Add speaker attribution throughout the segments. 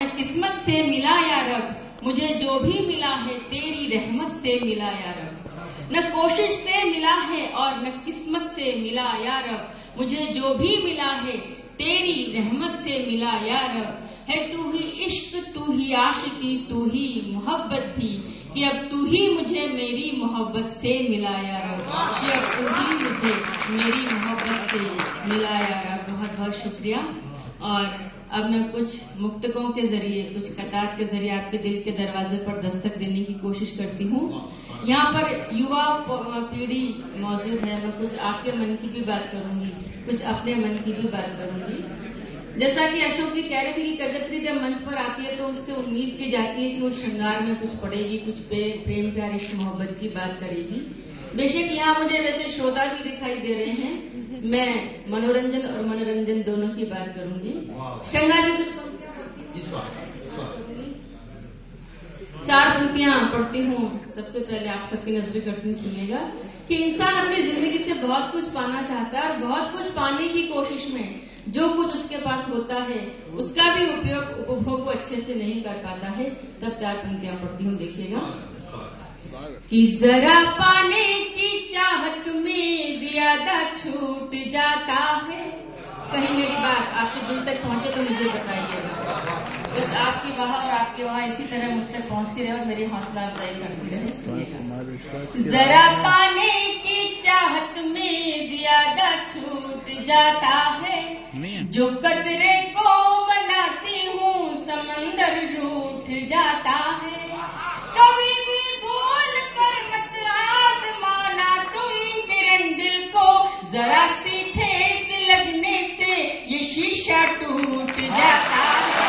Speaker 1: न किस्मत से मिला या रब, मुझे जो भी मिला है तेरी रहमत से मिला या रब। न कोशिश से मिला है और न किस्मत से मिला या रब, मुझे जो भी मिला है तेरी रहमत से मिला या रब। है तू ही इश्क, तू ही आशिकी, तू ही मोहब्बत भी, कि अब तू ही मुझे मेरी मोहब्बत से मिला या रब, कि अब तू ही मुझे मेरी मोहब्बत से मिला या रब। बहुत बहुत शुक्रिया। और अब मैं कुछ मुक्तकों के जरिए, कुछ कतार के जरिए आपके दिल के दरवाजे पर दस्तक देने की कोशिश करती हूँ। यहाँ पर युवा पीढ़ी मौजूद है, मैं कुछ आपके मन की भी बात करूंगी, कुछ अपने मन की भी बात करूंगी। जैसा कि अशोक जी कह रहे थे कि कवियत्री जब मंच पर आती है तो उससे उम्मीद की जाती है कि वो श्रृंगार में कुछ पढ़ेगी, कुछ प्रेम प्यार इश्क मोहब्बत की बात करेगी। बेशक यहाँ मुझे वैसे श्रोता भी दिखाई दे रहे हैं, मैं मनोरंजन और मनोरंजन दोनों की बात करूंगी। श्रृंगार में कुछ चार पंक्तियां पढ़ती हूँ। सबसे पहले आप सबकी नजरें करती हूँ, सुनिएगा कि इंसान अपनी जिंदगी से बहुत कुछ पाना चाहता है और बहुत कुछ पाने की कोशिश में जो कुछ उसके पास होता है उसका भी उपभोग को अच्छे से नहीं कर पाता है। तब चार पंक्तियां पढ़ती हूँ, देखिएगा कि जरा पाने की चाहत में ज्यादा छूट जाता है। कहीं मेरी बात आपके दिल तक पहुंचे तो मुझे बताइएगा। बस आपकी वहां और आपके वहां इसी तरह मुझ तक पहुंचती रहे और मेरी हौसला अफजाई करती रहे। जरा पाने की चाहत में ज्यादा छूट जाता है, जो कतरे को बनाती हूँ समंदर रूठ जाता है। कभी भी भूल कर मत आज़माना तुम किरण दिल को, जरा सी ठेस लगने से ये शीशा टूट जाता है।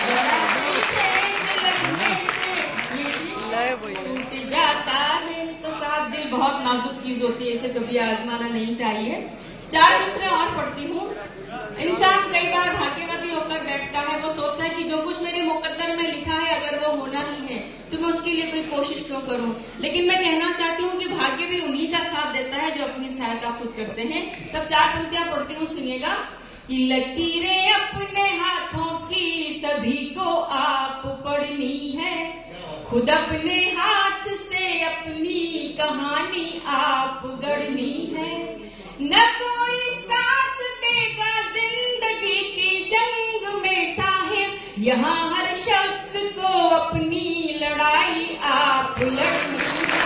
Speaker 1: जरा सी ठेस लगने से ये शीशा टूट जाता है। तो साफ दिल बहुत नाजुक चीज होती है, इसे कभी आजमाना नहीं चाहिए। चार मिसरे और पढ़ती हूँ। इंसान कई बार भाग्यवती होकर बैठता है, वो सोचता है कि जो कुछ मेरे मुकद्दर में लिखा है अगर वो होना ही है तो मैं उसके लिए कोई कोशिश क्यों करूं। लेकिन मैं कहना चाहती हूँ कि भाग्य भी उन्हीं का साथ देता है जो अपनी सहायता खुद करते हैं। तब चार पंक्तियां पढ़ती हूँ, सुनिएगा कि लकीरें अपने हाथों की सभी को आप पढ़नी है, खुद अपने हाथ से अपनी कहानी आप गढ़नी है। न कोई साथ देगा जिंदगी की जंग में साहिब, यहाँ हर शख्स को अपनी लड़ाई आप लड़नी है।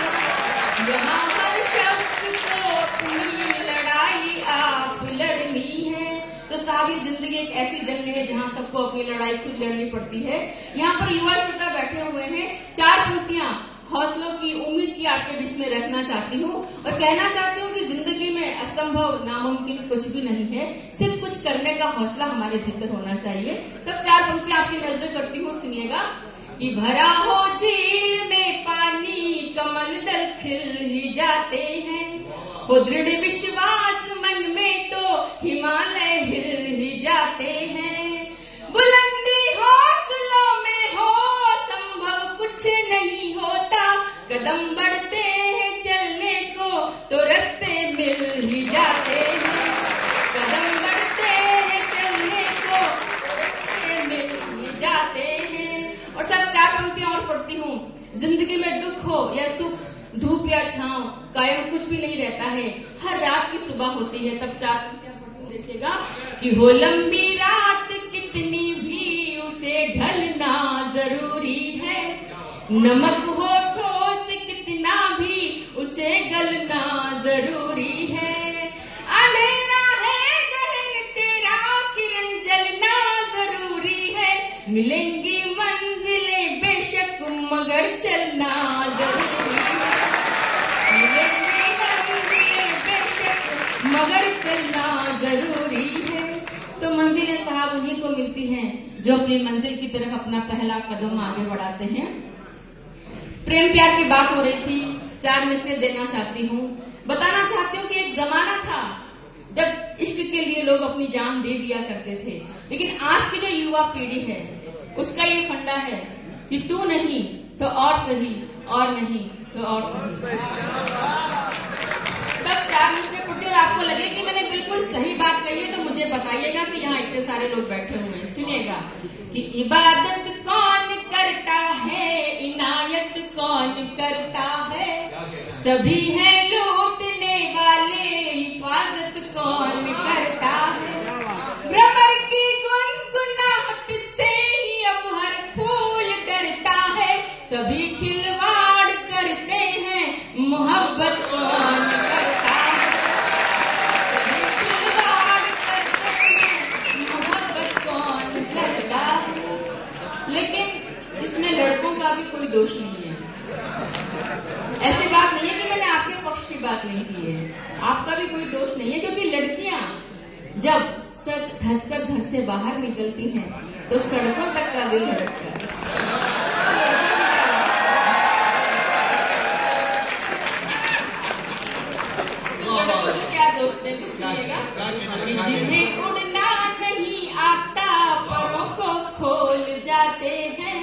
Speaker 1: यहाँ हर शख्स को अपनी लड़ाई आप लड़नी है। तो सारी जिंदगी एक ऐसी जंग है जहाँ सबको अपनी लड़ाई खुद लड़नी पड़ती है। यहाँ पर युवा श्रोता बैठे हुए हैं। चार पंक्तियां हौसलों की, उम्मीद की आपके बीच में रखना चाहती हूँ और कहना चाहती हूँ कि जिंदगी में असंभव नामुमकिन कुछ भी नहीं है, सिर्फ कुछ करने का हौसला हमारे भीतर होना चाहिए। तब चार पंक्तियां आपकी नजर करती हूँ, सुनिएगा कि भरा हो झील में पानी कमल दल खिल ही जाते हैं, हो दृढ़ विश्वास मन में तो हिमालय हिल ही जाते हैं। बुलंदी हौसलों में हो संभव कुछ नहीं होता, कदम बढ़ते हैं चलने को तो रास्ते मिल ही जाते हैं। कदम बढ़ते हैं चलने को रास्ते मिल ही जाते हैं। और सब चार पंक्तियां और पढ़ती हूँ। जिंदगी में दुख हो या सुख, धूप या छांव, कायम कुछ भी नहीं रहता है, हर रात की सुबह होती है। तब चार पंक्तियां देखिएगा कि हो लंबी रात कितनी भी उसे ढलना जरूरी है, नमक हो ठोस कितना भी उसे गलना जरूरी है। अंधेरा है गहन तेरा किरण जलना जरूरी है, मिलेंगी मंजिलें बेशक मगर चलना जरूरी है। मिलेंगी मंजिलें बेशक मगर चलना जरूरी है। तो मंजिलें साहब उन्हीं को मिलती हैं जो अपनी मंजिल की तरफ अपना पहला कदम आगे बढ़ाते हैं। प्रेम प्यार की बात हो रही थी, चार मिसरे देना चाहती हूँ। बताना चाहती हूँ कि एक जमाना था जब इश्क के लिए लोग अपनी जान दे दिया करते थे, लेकिन आज की जो युवा पीढ़ी है उसका ये फंडा है कि तू नहीं तो और सही, और नहीं तो और सही। तब चार मिसरे पढ़ती हूँ और आपको लगे कि मैंने बिल्कुल सही बात कही है तो मुझे बताइएगा कि यहाँ इतने सारे लोग बैठे हुए हैं। सुनिएगा कि इबादत कौन करता है, इनायत कौन करता है, सभी हैं लूटने वाले, हिफाजत कौन करता है। भ्रमर की गुनगुनाहट से ही अब हर फूल डरता है, सभी खिलवाड़ करते हैं, मोहब्बत कौन करता है, सभी खिलवाड़ करते हैं, मोहब्बत कौन करता है। लेकिन इसमें लड़कों का भी कोई दोष नहीं है। ऐसी बात नहीं है कि मैंने आपके पक्ष की बात नहीं की है, आपका भी कोई दोष नहीं है, क्योंकि लड़कियां जब सच धंसकर घर से बाहर निकलती हैं तो सड़कों तक का दिल धड़कता है। क्या दोस्त है, सुनिएगा, जिन्हें उड़ना नहीं आता परों को खोल जाते हैं,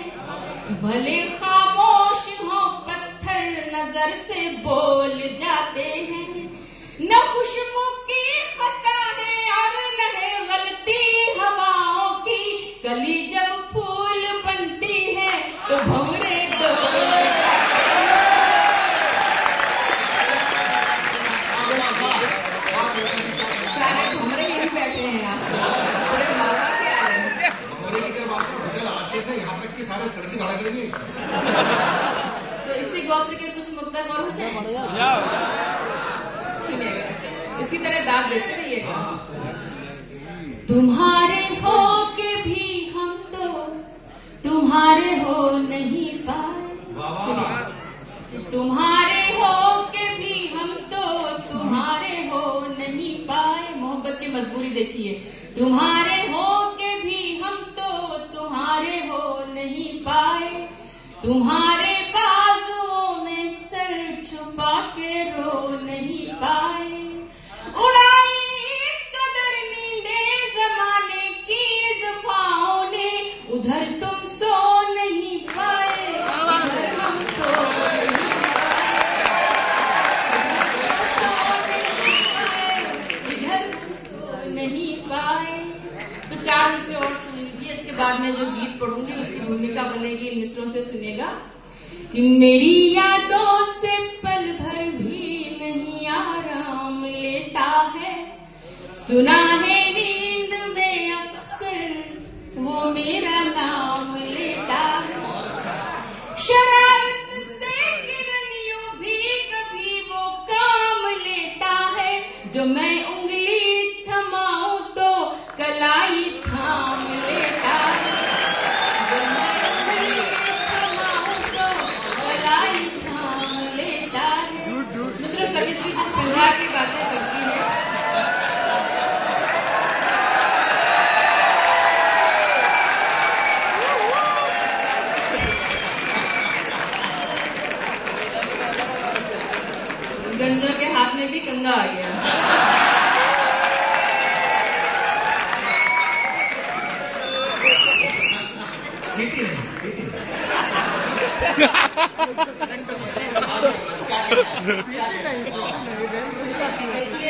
Speaker 1: भले खामोश हो पत्थर नजर से बोल जाते हैं, न खुशबू की खता है और न है गलती हवाओं की, कली जब फूल बनती है तो भंवरे सारे भंवरे यही बैठे हैं यहाँ
Speaker 2: यहाँ तक की सारे सड़कें धड़क रही है।
Speaker 1: तो इसी गोत्र के कुछ मुद्दा और हो जाए। सुनिएगा, इसी तरह दाद देते रहिएगा। तुम्हारे हो के भी हम तो तुम्हारे हो नहीं पाए, तुम्हारे हो के भी हम तो तुम्हारे हो नहीं पाए। मोहब्बत की मजबूरी देखिए, तुम्हारे हो के भी हम तो तुम्हारे हो नहीं पाए, तुम्हारे बाजुओं में सर छुपा के रो नहीं पाए, उड़ाई इस कदर नींदे जमाने की ज़फ़ाओं ने, उधर तुम सो नहीं पाए, इधर हम सो नहीं पाए, इधर सो नहीं पाए। तो 4 मिसरे और सुन लीजिए, इसके बाद में जो गीत पढ़ूंगी उसकी भूमिका बनेगी इन मिसरों से। सुनिएगा कि मेरी यादों से पल भर भी नहीं आराम लेता है, सुना है नींद में अक्सर वो मेरा नाम लेता है, शरारत से किरनियों भी कभी वो काम लेता है, जो मैं उंगली थमाऊं तो कलाई थाम लेता है, जो मैं उंगली थमाऊं तो कलाई थाम लेता है। मतलब कवित्री जो श्रृंगार की बातें करती है, गंजा के हाथ में भी कंगा आ गया। देखिए,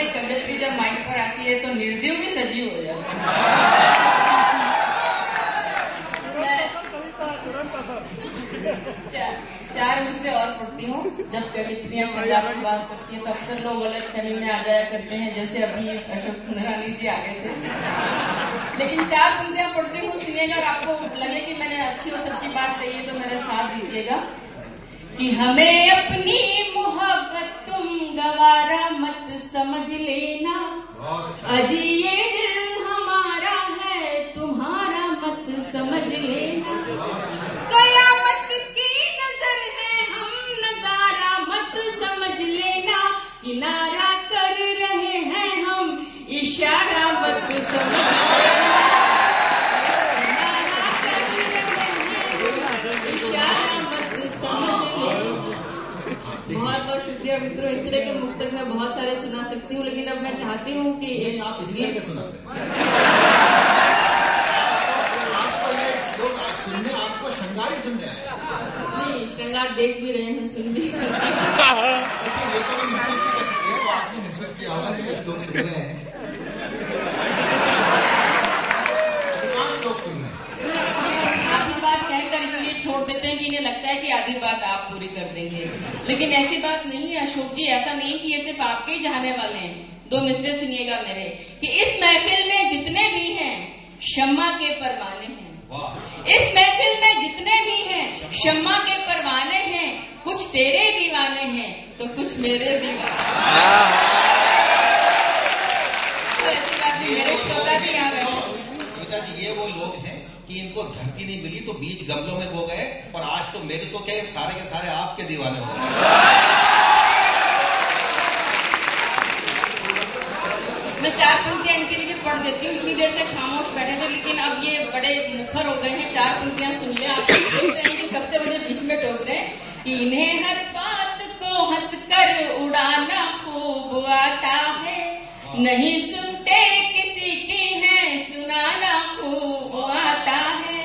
Speaker 1: कंडक्ट्री जब माइक पर आती है तो निर्जीव भी सजीव हो जाता है। 4 मिसरे और पढ़ती हूँ। जब कवित्रियां श्रृंगार की बात करती है तो अक्सर लोग गलत फहमी में आ जाया करते हैं, जैसे अभी अशोक सुंदरानी जी आ गए थे। लेकिन 4 पंक्तियां पढ़ती हूँ, सुनिएगा, और आपको लगे कि मैंने अच्छी और सच्ची बात कही है तो मेरे साथ दीजिएगा। कि हमें अपनी मोहब्बत तुम गवारा मत समझ लेना, अजी ये दिल हमारा है तुम्हारा मत समझ लेना, कयामत की नजर है हम नजारा मत समझ लेना, किनारा कर रहे हैं हम इशारा मत समझ लेना, किनारा कर रहे हैं इशारा मत समझ लेना। बहुत बहुत शुक्रिया मित्रों। इस तरह के मुक्तक मैं बहुत सारे सुना सकती हूँ, लेकिन अब मैं चाहती हूँ कि एक आप इसलिए
Speaker 2: सुनने आपको श्रृंगार ही सुनने आए।
Speaker 1: नहीं, श्रृंगार देख भी रहे हैं, सुन भी रहे हैं।
Speaker 2: लेकिन ये तो मैं महसूस नहीं कर सकती है, तो आपने महसूस किया होगा कि कुछ लोग सुन रहे हैं। अधिकांश लोग सुन रहे हैं।
Speaker 1: आधी बात कहकर इसलिए छोड़ देते हैं कि इन्हें लगता है कि आधी बात आप पूरी कर देंगे, लेकिन ऐसी बात नहीं है अशोक जी। ऐसा नहीं कि ये सिर्फ आपके ही चाहने वाले हैं। 2 मिसरे सुनिएगा मेरे कि इस महफिल में जितने भी हैं शम्मा के परवाने हैं। इस महफिल में जितने भी हैं शम्मा के परवाने हैं। कुछ तेरे दीवाने हैं तो कुछ मेरे दीवाने। तो ऐसी बात नहीं, मेरे श्रोता भी यहाँ रहे।
Speaker 3: जी ये वो लोग हैं कि इनको धरती नहीं मिली तो बीज गमलों में बो गए, और आज तो मेरे तो क्या सारे के सारे आपके दीवाने हो गए।
Speaker 1: मैं 4 पंक्तियां इनके लिए पढ़ देती हूँ। इतनी देर से खामोश बैठे थे, लेकिन अब ये बड़े मुखर हो गए हैं। 4 पंक्तियां सुन ले। आप देख रहे हैं कि कब से मुझे बीच में टोक रहे हैं कि इन्हें हर बात को हंसकर उड़ाना खूब आता है। नहीं सुनते किसी की है, सुनाना खूब आता है,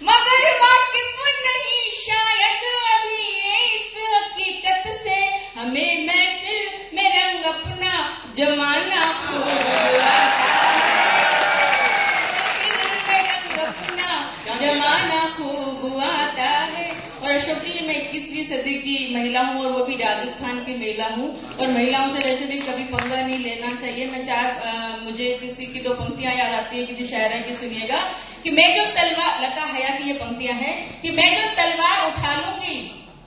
Speaker 1: मगर वाकिफ नहीं शायद अभी इस हकीकत से। हमें महफिल में रंग अपना जमाना खूब आता है, रंग अपना जमाना खूब आता है। और अशोक जी, मैं 21वीं सदी की महिला हूँ, और वो भी राजस्थान की महिला हूँ, और महिलाओं से वैसे भी कभी पंगा नहीं लेना चाहिए। मैं मुझे किसी की 2 पंक्तियां याद आती है किसी शायरा की, सुनिएगा कि मैं जो तलवार, लता हया की ये पंक्तियां हैं कि मैं जो तलवार उठा लूंगी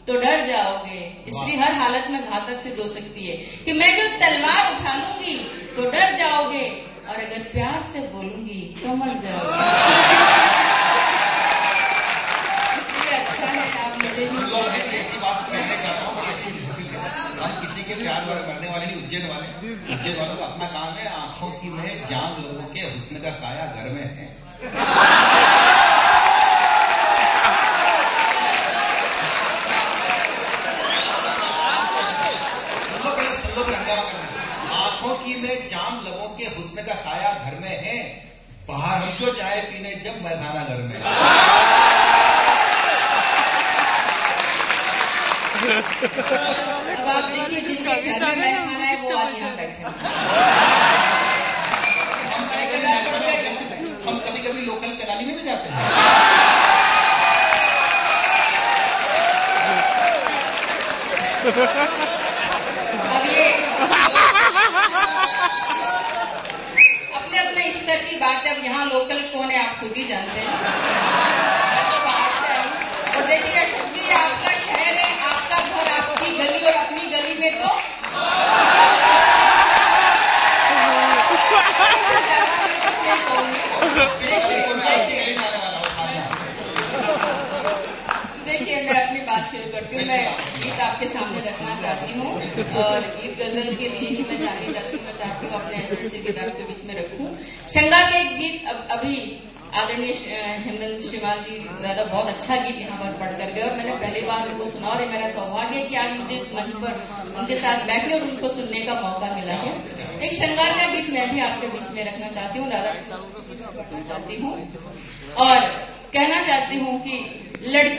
Speaker 1: तो डर जाओगे। स्त्री हर हालत में घातक सिद्ध हो सकती है कि मैं जो तलवार उठा लूंगी तो डर जाओगे, और अगर प्यार से बोलूंगी तो मर जाओगे। इसलिए अच्छा है आप मुझे
Speaker 3: ऐसी बात कहना चाहता हूँ, बड़ी अच्छी महफिल है। हम किसी के प्यार वाले करने वाले नहीं, उज्जैन वालों का अपना काम है। आंखों की में जान लोगों के हुस्न का साया घर में है। आंखों की में जाम लोगों के हुस्न का साया घर में है। बाहर हम क्यों चाय पीने जब मैदाना घर में है।
Speaker 1: अब आप देखिए जिनके घर में मैखाना है वो आज यहाँ बैठे हैं।
Speaker 3: हम कभी कभी लोकल कराली में भी जाते हैं।
Speaker 1: अब ये अपने अपने स्तर की बात है। अब यहाँ लोकल कौन है आप खुद ही जानते हैं। मैं तो बाहर से आई, और देखिए अशोक जी, आपका शहर है, आपका घर, आपकी गली, और अपनी गली में तो देखिए मैं अपनी बात शुरू करती हूँ। मैं गीत आपके सामने रखना चाहती हूँ, और गीत गजल के लिए ही मैं जानी जाती हूँ। मैं चाहती हूँ अपने अच्छे अच्छे गीत आपके बीच में रखूँ। श्रृंगार के एक गीत अभी आदरणीय हेमंत शिवाल जी दादा बहुत अच्छा गीत यहाँ पर पढ़ कर गए, और मैंने पहली बार उनको सुना, और ये मेरा सौभाग्य है कि आज मुझे इस मंच पर उनके साथ बैठने और उनको सुनने का मौका मिला है। एक श्रृंगार का गीत मैं भी आपके बीच में रखना चाहती हूँ, दादा चाहती हूँ, और कहना चाहती हूँ कि लड़की